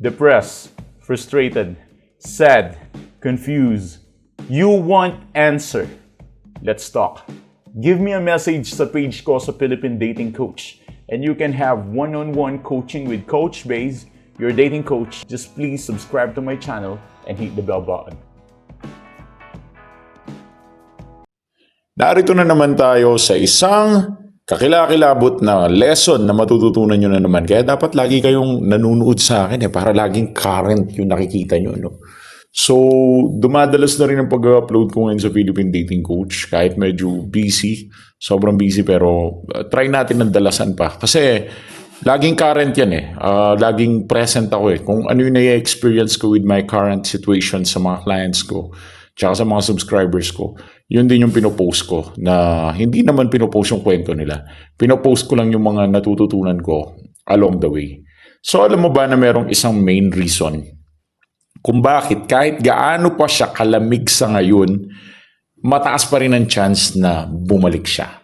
depressed, frustrated, sad, confused. You want answer. Let's talk. Give me a message sa page ko sa Philippine Dating Coach and you can have one-on-one coaching with Coach Baze, your dating coach. Just please subscribe to my channel and hit the bell button. Narito na naman tayo sa isang kakilakilabot na lesson na matututunan nyo na naman. Kaya dapat lagi kayong nanunood sa akin para laging current yung nakikita nyo. No? So, dumadalas na rin ang pag-upload ko ngayon sa Philippine Dating Coach kahit medyo busy. Sobrang busy pero try natin ng dalasan pa. Kasi laging current yan eh. Laging present ako eh. Kung ano yung na-experience ko with my current situation sa mga clients ko tsaka sa mga subscribers ko, yun din yung pinopost ko na hindi naman pinopost yung kwento nila. Pinopost ko lang yung mga natututunan ko along the way. So alam mo ba na merong isang main reason kung bakit kahit gaano pa siya kalamig sa ngayon, mataas pa rin ang chance na bumalik siya.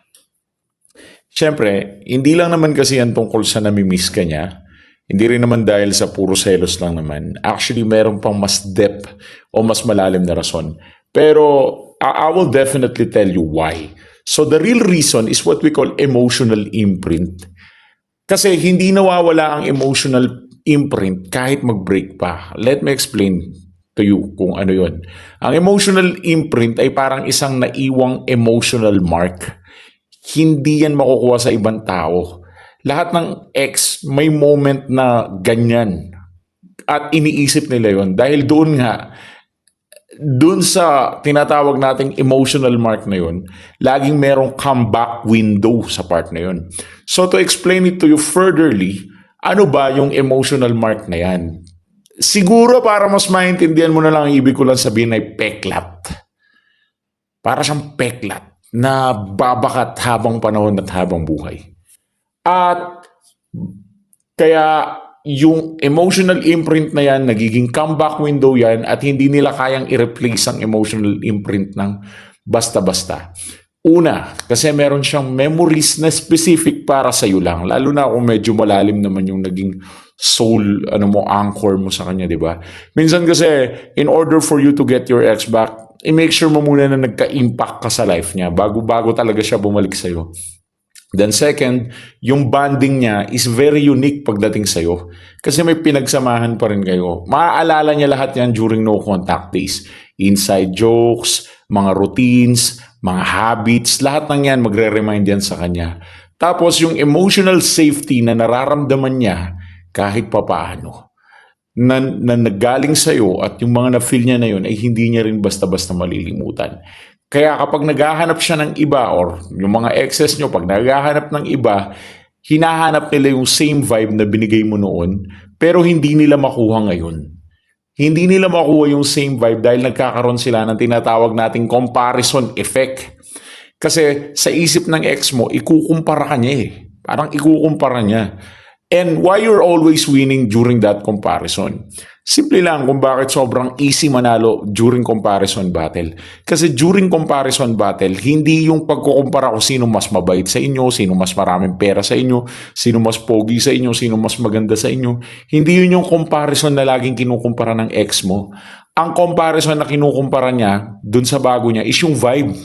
Siyempre, hindi lang naman kasi yan tungkol sa namimiss ka niya. Hindi rin naman dahil sa puro selos lang naman. Actually, meron pang mas depth o mas malalim na rason. Pero I will definitely tell you why. So the real reason is what we call emotional imprint. Kasi hindi nawawala ang emotional imprint kahit mag-break pa. Let me explain to you kung ano yon. Ang emotional imprint ay parang isang naiwang emotional mark. Hindi yan makukuha sa ibang tao. Lahat ng ex may moment na ganyan at iniisip nila yon dahil doon sa tinatawag nating emotional mark na yon, laging merong comeback window sa part na yon. So to explain it to you furtherly, ano ba yung emotional mark na yan? Siguro para mas maintindihan mo na lang, ibig ko lang sabihin ay peklat. Para siyang peklat na babakat habang panahon at habang buhay. At kaya yung emotional imprint na yan, nagiging comeback window yan at hindi nila kayang i-replace ang emotional imprint ng basta-basta. Una, kasi meron siyang memories na specific para sa'yo lang. Lalo na kung medyo malalim naman yung naging soul, anchor mo sa kanya, di ba? Minsan kasi, in order for you to get your ex back, i-make sure mo muna na nagka-impact ka sa life niya bago talaga siya bumalik sa'yo. Then second, yung bonding niya is very unique pagdating sa'yo. Kasi may pinagsamahan pa rin kayo. Maaalala niya lahat yan during no contact days. Inside jokes, mga routines, mga habits, lahat ng yan magre-remind yan sa kanya. Tapos yung emotional safety na nararamdaman niya kahit papaano na naggaling sa'yo at yung mga na-feel niya na yun ay hindi niya rin basta-basta malilimutan. Kaya kapag naghahanap siya ng iba or yung mga exes nyo, pag naghahanap ng iba, hinahanap nila yung same vibe na binigay mo noon, pero hindi nila makuha ngayon. Hindi nila makuha yung same vibe dahil nagkakaroon sila ng tinatawag nating comparison effect. Kasi sa isip ng ex mo, ikukumpara ka niya eh. Parang ikukumpara niya. And why you're always winning during that comparison? Simple lang kung bakit sobrang easy manalo during comparison battle. Kasi during comparison battle, hindi yung pagkukumpara kung sino mas mabait sa inyo, sino mas maraming pera sa inyo, sino mas pogi sa inyo, sino mas maganda sa inyo. Hindi yun yung comparison na laging kinukumpara ng ex mo. Ang comparison na kinukumpara niya dun sa bago niya is yung vibe,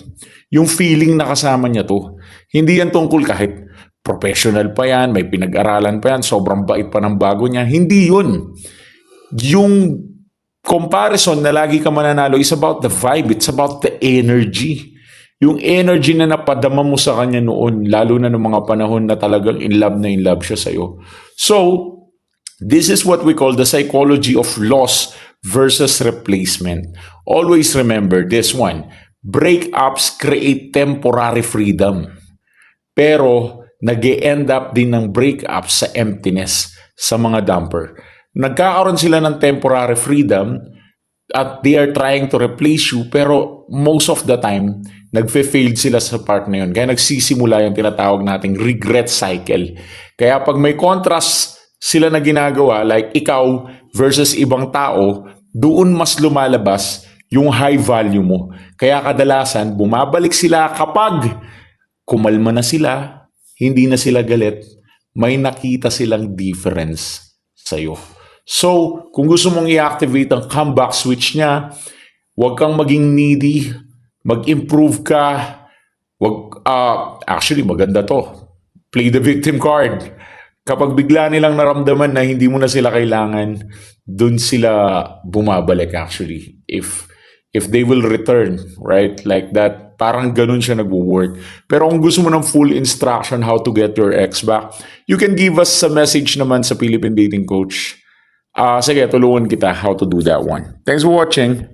yung feeling na kasama niya to. Hindi yan tungkol kahit professional pa yan, may pinag-aralan pa yan, sobrang bait pa ng bago niya. Hindi yun. Yung comparison na lagi ka mananalo is about the vibe. It's about the energy. Yung energy na napadama mo sa kanya noon, lalo na ng mga panahon na talagang in love siya sa'yo. So, this is what we call the psychology of loss versus replacement. Always remember this one. Breakups create temporary freedom. Pero, nag-e-end up din ng breakups sa emptiness, sa mga dumper. Nagkakaroon sila ng temporary freedom at they are trying to replace you pero most of the time, nagfe-failed sila sa part na yun. Kaya nagsisimula yung tinatawag nating regret cycle. Kaya pag may contrast sila na ginagawa, like ikaw versus ibang tao, doon mas lumalabas yung high value mo. Kaya kadalasan, bumabalik sila kapag kumalma na sila, hindi na sila galit, may nakita silang difference sa'yo. So, kung gusto mong i-activate ang comeback switch niya, huwag kang maging needy, mag-improve ka, actually maganda to. Play the victim card. Kapag bigla nilang naramdaman na hindi mo na sila kailangan, dun sila bumabalik actually. If they will return, right? Like that, parang ganun siya nag-work. Pero kung gusto mo ng full instruction how to get your ex back, you can give us a message naman sa Philippine Dating Coach. Sige, tulungan kita how to do that one. Thanks for watching.